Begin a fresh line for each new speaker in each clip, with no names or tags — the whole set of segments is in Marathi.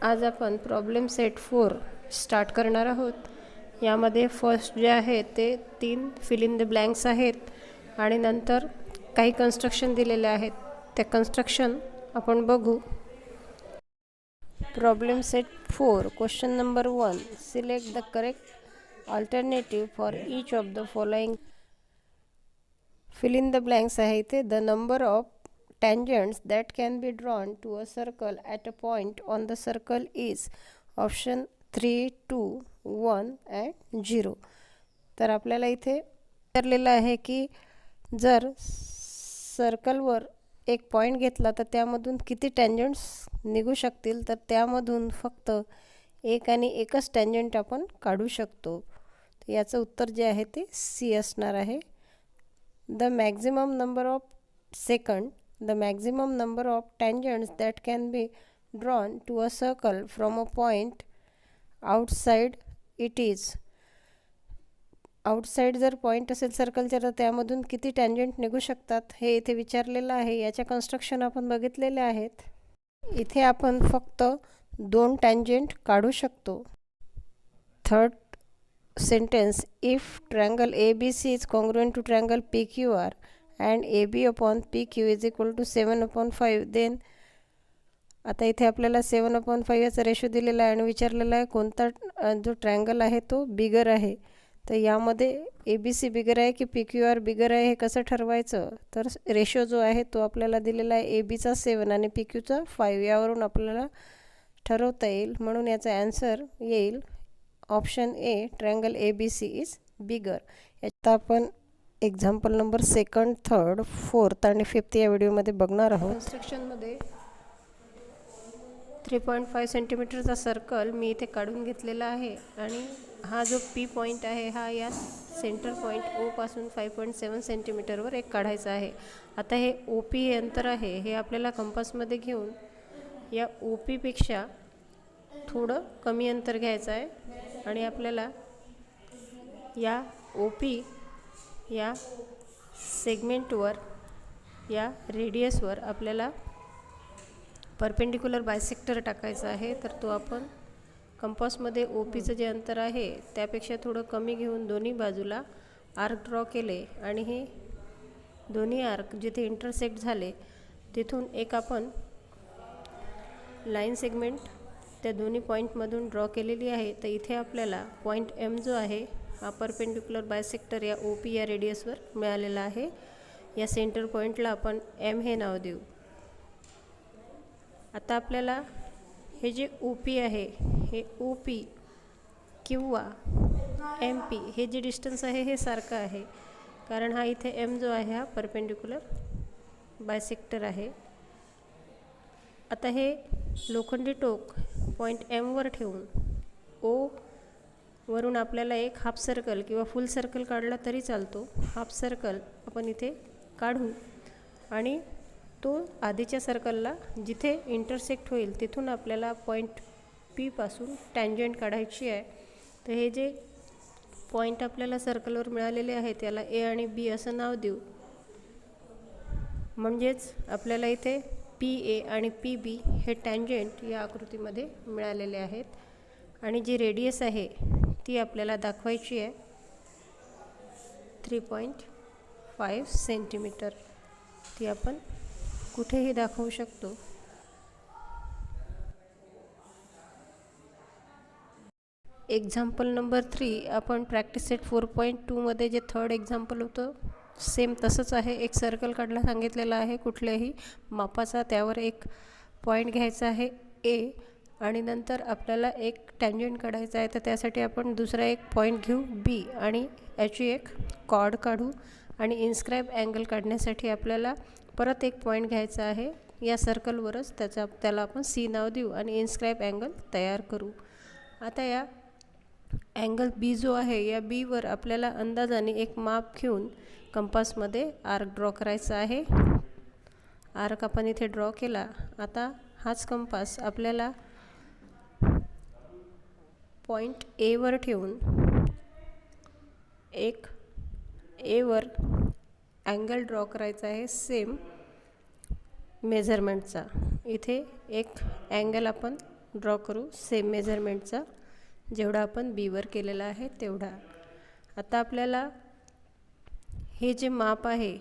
आज आपण प्रॉब्लेम सेट 4 स्टार्ट करणार आहोत। यामध्ये फर्स्ट जे आहे ते 3 फिल इन द ब्लँक्स आहेत आणि नंतर काही कन्स्ट्रक्शन दिलेले आहेत। ते कन्स्ट्रक्शन आपण बघू। Problem set 4 question number 1 select the correct alternative for each of the following. Fill in the blanks आहे ते the number of tangents that can be drawn to a circle at a point on the circle is option 3 2 1 and 0। तर आपल्याला इथे विचारलेलं आहे की जर सर्कलवर एक पॉइंट घेतला तर त्यामधून किती टँजंट्स निघू शकतील। तर त्यामधून फक्त एक आणि एकच टँजंट आपण काढू शकतो। तर याचं उत्तर जे आहे ते सी असणार आहे। The maximum number of tangents that can be drawn to a circle from a point outside it is outside जर पॉइंट असेल सर्कलच्या तर त्यामधून किती टँजंट निघू शकतात हे इथे विचारलेलं आहे। याच्या कन्स्ट्रक्शन आपण बघितलेले आहेत। इथे आपण फक्त 2 टँजंट काढू शकतो। Third sentence, if triangle ABC is congruent to triangle PQR and AB upon PQ is equal to 7/5 then आता इथे आपल्याला 7/5 याचा रेशो दिलेला आहे आणि विचारलेला आहे कोणता जो ट्रायंगल आहे तो बिगर आहे। तर यामध्ये ABC बिगर आहे की PQR बिगर आहे हे कसं ठरवायचं। तर रेशो जो आहे तो आपल्याला दिलेला आहे ABचा 7 आणि PQचा 5 यावरून आपल्याला ठरवता येईल। म्हणून याचा आन्सर येईल option A triangle ABC is bigger. यात आपण example number 2nd, 3rd, 4th आणि 5th या व्हिडिओमध्ये बघणार आहोत। कन्स्ट्रक्शनमध्ये 3.5 सेंटीमीटरचा सर्कल मी इथे काढून घेतलेला आहे आणि हा जो पी पॉईंट आहे हा या सेंटर पॉईंट ओ पासून 5.7 सेंटीमीटरवर एक काढायचा आहे। आता हे OP हे अंतर आहे हे आपल्याला कंपासमध्ये घेऊन या OP पेक्षा थोडं कमी अंतर घ्यायचं आहे आणि आपल्याला या OP या सेगमेंटवर या रेडियसवर आपल्याला परपेंडिक्युलर बायसेक्टर टाकायचा आहे। तर तो आपण कंपासमध्ये OPचं जे अंतर आहे त्यापेक्षा थोडं कमी घेऊन दोन्ही बाजूला आर्क ड्रॉ केले आणि हे दोन्ही आर्क जिथे इंटरसेक्ट झाले तिथून एक आपण लाईन सेगमेंट त्या दोन्ही पॉईंटमधून ड्रॉ केलेली आहे। तर इथे आपल्याला पॉईंट M जो आहे हा परपेंडिक्युलर बायसेक्टर या OP या रेडियसवर मिळालेला आहे। या सेंटर पॉईंटला आपण M हे नाव देऊ। आता आपल्याला हे जे OP आहे हे OP किंवा MP हे जे डिस्टन्स आहे हे सारखं आहे कारण हा इथे M जो आहे हा परपेंडिक्युलर बायसेक्टर आहे। आता हे लोखंडी टोक पॉईंट M वर ठेवून O वरून आपल्याला एक हाफ सर्कल किंवा फुल सर्कल काढला तरी चालतो। हाफ सर्कल आपण इथे काढू आणि तो आधीच्या सर्कलला जिथे इंटरसेक्ट होईल तिथून आपल्याला पॉईंट P पासून टँजंट काढायची आहे। तर हे जे पॉईंट आपल्याला सर्कलवर मिळालेले आहे त्याला A आणि B असं नाव देऊ। म्हणजेच आपल्याला इथे PA आणि PB हे टँजंट या आकृतीमध्ये मिळालेले आहेत आणि जी रेडियस आहे ती आपल्याला दाखवायची आहे 3.5 सेंटीमीटर। ती आपण कुठेही दाखवू शकतो। एक्झाम्पल नंबर 3 आपण प्रॅक्टिस सेट 4.2 मध्ये जे थर्ड एक्झाम्पल होतं सेम तसंच आहे। एक सर्कल काढला सांगितलेला आहे कुठल्याही मापाचा, त्यावर एक पॉईंट घ्यायचा आहे A आणि नंतर आपल्याला एक टँजंट काढायचा आहे। तर त्यासाठी आपण दुसरा एक पॉईंट घेऊ B आणि याची एक कॉर्ड काढू आणि इन्स्क्राईब अँगल काढण्यासाठी आपल्याला परत एक पॉईंट घ्यायचा आहे या सर्कलवरच, त्याला आपण C नाव देऊ आणि इन्स्क्राईब अँगल तयार करू। आता या अँगल B जो आहे या B वर आपल्याला अंदाजाने एक माप घेऊन कंपासमध्ये आर्क ड्रॉ करायचा आहे। आर्क आपण इथे ड्रॉ केला। आता हाच कंपास आपल्याला पॉईंट A वर ठेवून एक A वर अँगल ड्रॉ करायचा आहे सेम मेजरमेंटचा। इथे एक अँगल आपण ड्रॉ करू सेम मेजरमेंटचा, जेवढा आपण बीवर केलेला आहे तेवढा. आता आपल्याला हे जे माप आहे,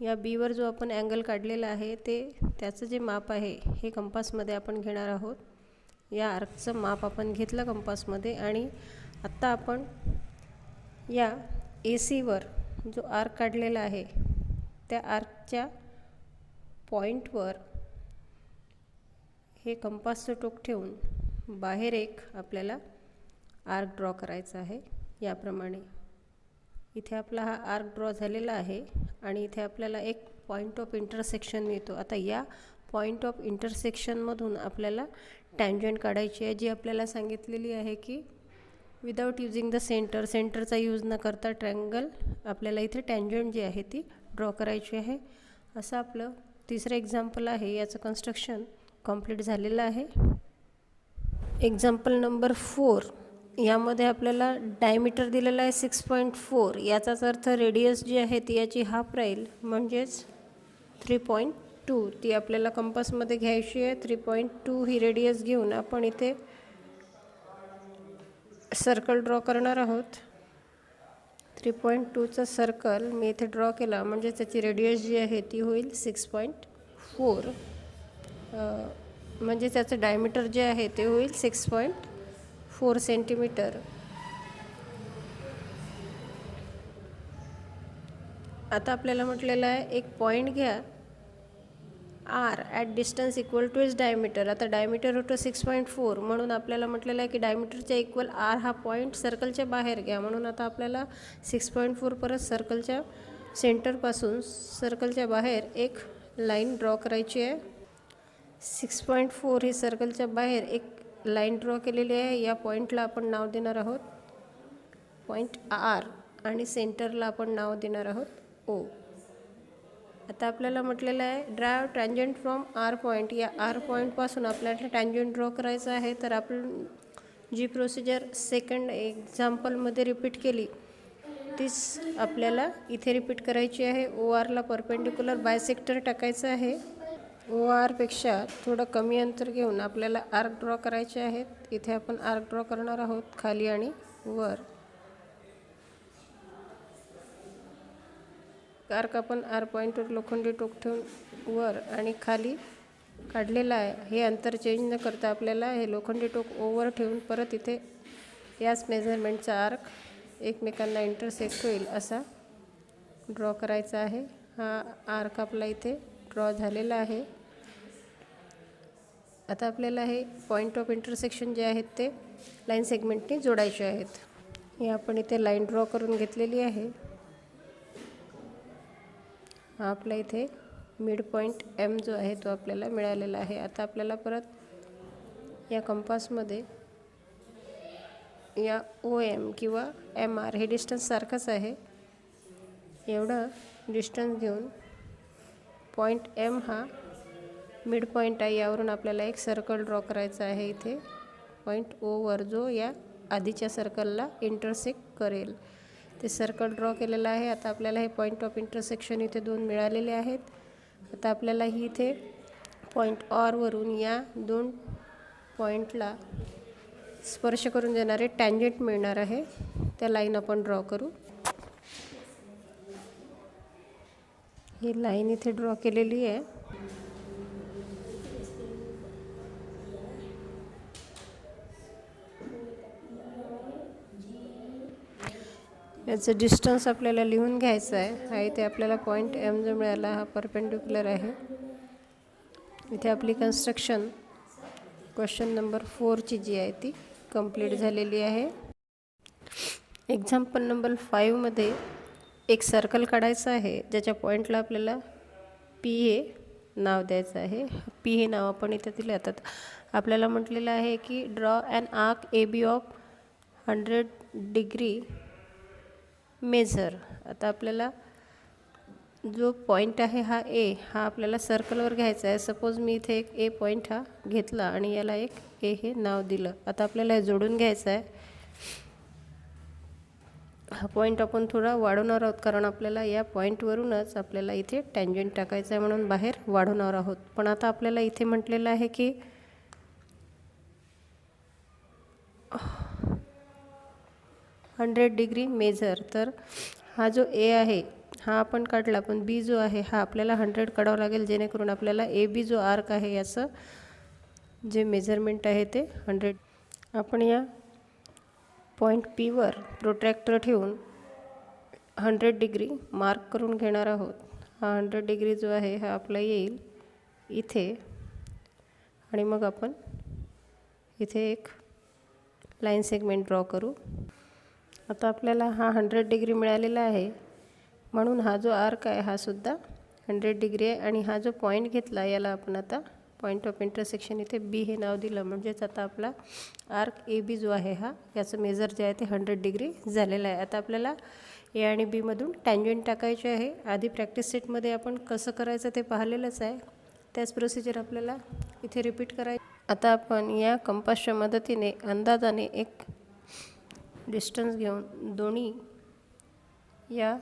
या बीवर जो आपण अँगल काढलेला आहे त्याचं जे माप आहे हे कंपासमध्ये आपण घेणार आहोत. या आर्कचं माप आपण घेतलं कंपासमध्ये आणि आत्ता आपण या ACवर जो आर्क काढलेला आहे त्या आर्कच्या पॉईंटवर हे कंपासचं टोक ठेवून बाहेर एक आपल्याला आर्क ड्रॉ करायचा आहे. याप्रमाणे इथे आपला हा आर्क ड्रॉ झालेला आहे आणि इथे आपल्याला एक पॉईंट ऑफ इंटरसेक्शन मिळतो. आता या पॉईंट ऑफ इंटरसेक्शनमधून आपल्याला टँजंट काढायची आहे, जी आपल्याला सांगितलेली आहे की विदाउट युजिंग द सेंटरचा यूज न करता ट्रँगल आपल्याला इथे टँजंट जी आहे ती ड्रॉ करायची आहे. असं आपलं तिसरं एक्झाम्पल आहे. याचं कन्स्ट्रक्शन कंप्लीट झालेलं आहे. एक्झाम्पल नंबर 4, यामध्ये आपल्याला डायमीटर दिलेला आहे 6.4. याचाच अर्थ रेडियस जी आहे ती याची हाफ राहील, म्हणजेच 3.2. ती आपल्याला कंपासमध्ये घ्यायची आहे. 3.2 ही रेडियस घेऊन आपण इथे सर्कल ड्रॉ करणार आहोत. 3.2चा सर्कल मी इथे ड्रॉ केला, म्हणजे त्याची रेडियस जी आहे ती होईल 6.4. म्हणजे त्याचं डायमीटर जे आहे ते होईल 6.4 सेंटीमीटर. आता आपल्याला म्हटलेलं आहे एक पॉईंट घ्या R at distance equal to is diameter. आता डायमीटर होतं 6.4, म्हणून आपल्याला म्हटलेलं आहे की डायमीटरच्या इक्वल आर हा पॉईंट सर्कलच्या बाहेर घ्या. म्हणून आता आपल्याला 6.4 परत सर्कलच्या सेंटरपासून सर्कलच्या बाहेर एक लाईन ड्रॉ करायची आहे. 6.4 ही सर्कलच्या बाहेर एक लाईन ड्रॉ केलेली आहे. या पॉईंटला आपण नाव देणार आहोत पॉईंट आर आणि सेंटरला आपण नाव देणार आहोत ओ. आता आपल्याला म्हटलेलं आहे drive tangent from R point. या आर पॉईंटपासून आपल्याला टँजंट ड्रॉ करायचं आहे. तर आपण जी प्रोसिजर सेकंड एक्झाम्पलमध्ये रिपीट केली तीच आपल्याला इथे रिपीट करायची आहे. ORला परपेंडिक्युलर बायसेक्टर टाकायचं आहे. ORपेक्षा थोडं कमी अंतर घेऊन आपल्याला आर्क ड्रॉ करायचे आहेत. इथे आपण आर्क ड्रॉ करणार आहोत खाली आणि वर. आर्क आपण आर पॉईंटवर लोखंडी टोक ठेवून वर आणि खाली काढलेलं आहे. हे अंतर चेंज न करता आपल्याला हे लोखंडी टोक ओवर ठेवून परत इथे याच मेजरमेंटचा आर्क एकमेकांना इंटरसेक्ट होईल असा ड्रॉ करायचा आहे. हा आर्क आपला इथे ड्रॉ झालेला आहे. आता आपल्याला हे पॉईंट ऑफ इंटरसेक्शन जे आहेत ते लाईन सेगमेंटने जोडायचे आहेत. हे आपण इथे लाईन ड्रॉ करून घेतलेली आहे. हा आपला इथे मिड पॉईंट M जो आहे तो आपल्याला मिळालेला आहे. आता आपल्याला परत या कंपासमध्ये या OM किंवा MR हे डिस्टन्स सारखंच आहे, एवढं डिस्टन्स घेऊन पॉईंट M हा मिड पॉईंट आहे, यावरून आपल्याला एक सर्कल ड्रॉ करायचा आहे इथे पॉईंट Oवर, जो या आधीच्या सर्कलला इंटरसेक्ट करेल. ते सर्कल ड्रॉ केलेलं आहे. आता आपल्याला हे पॉईंट ऑफ इंटरसेक्शन इथे 2 मिळालेले आहेत. आता आपल्याला ही इथे पॉईंट ऑरवरून या 2 पॉईंटला स्पर्श करून देणारे टँजंट मिळणार आहे. त्या लाईन आपण ड्रॉ करू. ही लाईन इथे ड्रॉ केलेली आहे. याचं डिस्टन्स आपल्याला लिहून घ्यायचं आहे. हा इथे आपल्याला पॉईंट M जो मिळाला हा परपेंडिक्युलर आहे. इथे आपली कन्स्ट्रक्शन क्वेश्चन नंबर 4ची जी आहे ती कंप्लीट झालेली आहे. एक्झाम्पल नंबर 5मध्ये एक सर्कल काढायचं आहे, ज्याच्या पॉईंटला आपल्याला P हे नाव द्यायचं आहे. P हे नाव आपण इथे दिले. आता आपल्याला म्हटलेलं आहे की draw an arc AB of 100 degree measure. आता आपल्याला जो पॉईंट आहे हा A हा आपल्याला सर्कलवर घ्यायचा आहे. सपोज मी इथे एक A पॉईंट हा घेतला आणि याला एक A हे नाव दिलं. आता आपल्याला हे जोडून घ्यायचं आहे. हा पॉईंट आपण थोडा वाढवणार आहोत, कारण आपल्याला या पॉईंटवरूनच आपल्याला इथे टँजंट टाकायचं आहे, म्हणून बाहेर वाढवणार आहोत. पण आता आपल्याला इथे म्हटलेलं आहे की 100 डिग्री मेजर. तर हा जो ए आहे हा आपण काढला, पण बी जो आहे हा आपल्याला 100 काढावं लागेल, जेणेकरून आपल्याला ए बी जो आर्क आहे याचं जे मेजरमेंट आहे ते 100. आपण या पॉईंट पीवर प्रोट्रॅक्टर ठेवून 100 डिग्री मार्क करून घेणार आहोत. हा 100 डिग्री जो आहे हा आपला येईल इथे, आणि मग आपण इथे एक लाईन सेगमेंट ड्रॉ करू. आता आपल्याला हा 100 डिग्री मिळालेला आहे, म्हणून हा जो आर्क आहे हा सुद्धा 100 डिग्री आहे. आणि हा जो पॉईंट घेतला याला आपण आता पॉईंट ऑफ इंटरसेक्शन इथे बी हे नाव दिलं, म्हणजेच आता आपला आर्क ए बी जो आहे हा याचं मेजर जे आहे ते 100 डिग्री झालेलं आहे. आता आपल्याला ए आणि बीमधून टँजंट टाकायचे आहे. आधी प्रॅक्टिस सेटमध्ये आपण कसं करायचं ते पाहिलेलंच आहे, त्याच प्रोसिजर आपल्याला इथे रिपीट करायचं. आता आपण या कंपासच्या मदतीने अंदाजाने एक डिस्टन्स घेऊन दोन्ही या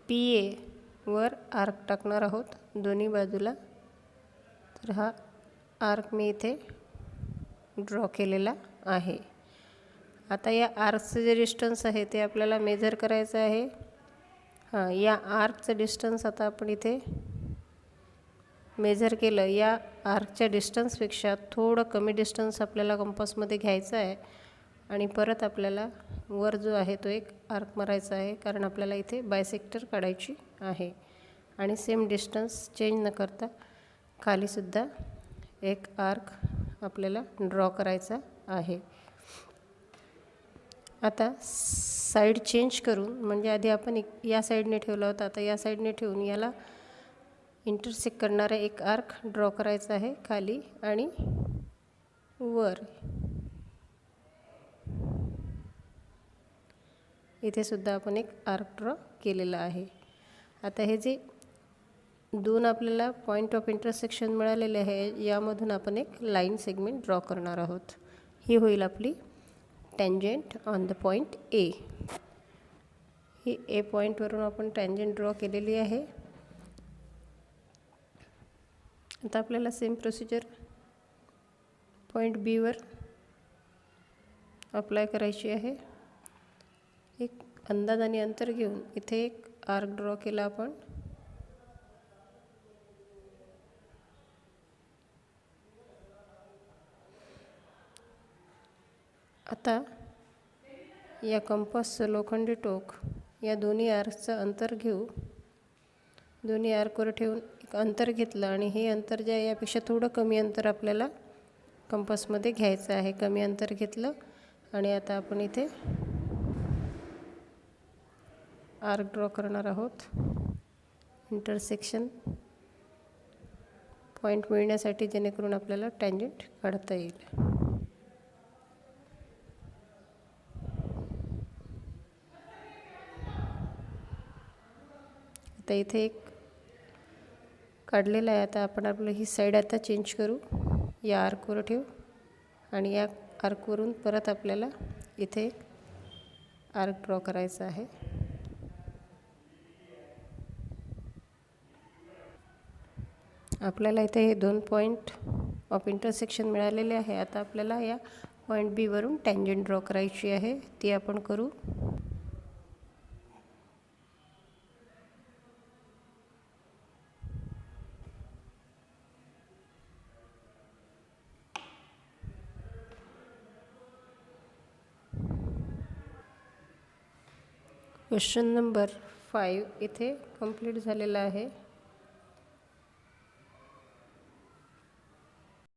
पी एवर आर्क टाकणार आहोत दोन्ही बाजूला. तर हा आर्क मी इथे ड्रॉ केलेला आहे. आता या आर्कचं जे डिस्टन्स आहे ते आपल्याला मेजर करायचं आहे. या आर्कचं डिस्टन्स आता आपण इथे मेजर केलं. या आर्कच्या डिस्टन्सपेक्षा थोडं कमी डिस्टन्स आपल्याला कंपासमध्ये घ्यायचं आहे, आणि परत आपल्याला वर जो आहे तो एक आर्क मारायचा आहे, कारण आपल्याला इथे बायसेक्टर काढायची आहे. आणि सेम डिस्टन्स चेंज न करता खालीसुद्धा एक आर्क आपल्याला ड्रॉ करायचा आहे. आता साईड चेंज करून, म्हणजे आधी आपण या साईडने ठेवला होता, आता या साईडने ठेवून याला इंटरसेक्ट करणारा एक आर्क ड्रॉ करायचा आहे खाली आणि वर. इथे सुद्धा आपण एक आर्क ड्रॉ केलेला आहे. आता हे जे दोन आपल्याला पॉईंट ऑफ इंटरसेक्शन मिळालेले आहे यामधून आपण एक लाईन सेगमेंट ड्रॉ करणार आहोत. ही होईल आपली tangent on the point A. ही ए पॉईंटवरून आपण टँजंट ड्रॉ केलेली आहे. आता आपल्याला सेम प्रोसिजर पॉईंट बीवर अप्लाय करायची आहे. एक अंदाजाने अंतर घेऊन इथे एक आर्क ड्रॉ केला आपण. आता या कंपासचं लोखंडी टोक या दोन्ही आर्कचं अंतर घेऊ. दोन्ही आर्कवर ठेवून एक अंतर घेतलं, आणि हे अंतर जे आहे यापेक्षा थोडं कमी अंतर आपल्याला कंपासमध्ये घ्यायचं आहे. कमी अंतर घेतलं, आणि आता आपण इथे आर्क ड्रॉ करणार आहोत. इंटरसेक्शन पॉईंट मिळण्यासाठी, जेणेकरून आपल्याला टँजंट काढता येईल. आता इथे एक काढलेला आहे. आता आपण आपलं ही साईड आता चेंज करू. या आर्कवर ठेवू, आणि या आर्कवरून परत आपल्याला इथे एक आर्क ड्रॉ करायचा आहे. आपल्याला इथे हे दोन पॉईंट ऑफ इंटरसेक्शन मिळालेले आहे. आता आपल्याला या पॉईंट बीवरून टँजंट ड्रॉ करायची आहे, ती आपण करू. क्वेश्चन नंबर 5 इथे कंप्लीट झालेला आहे.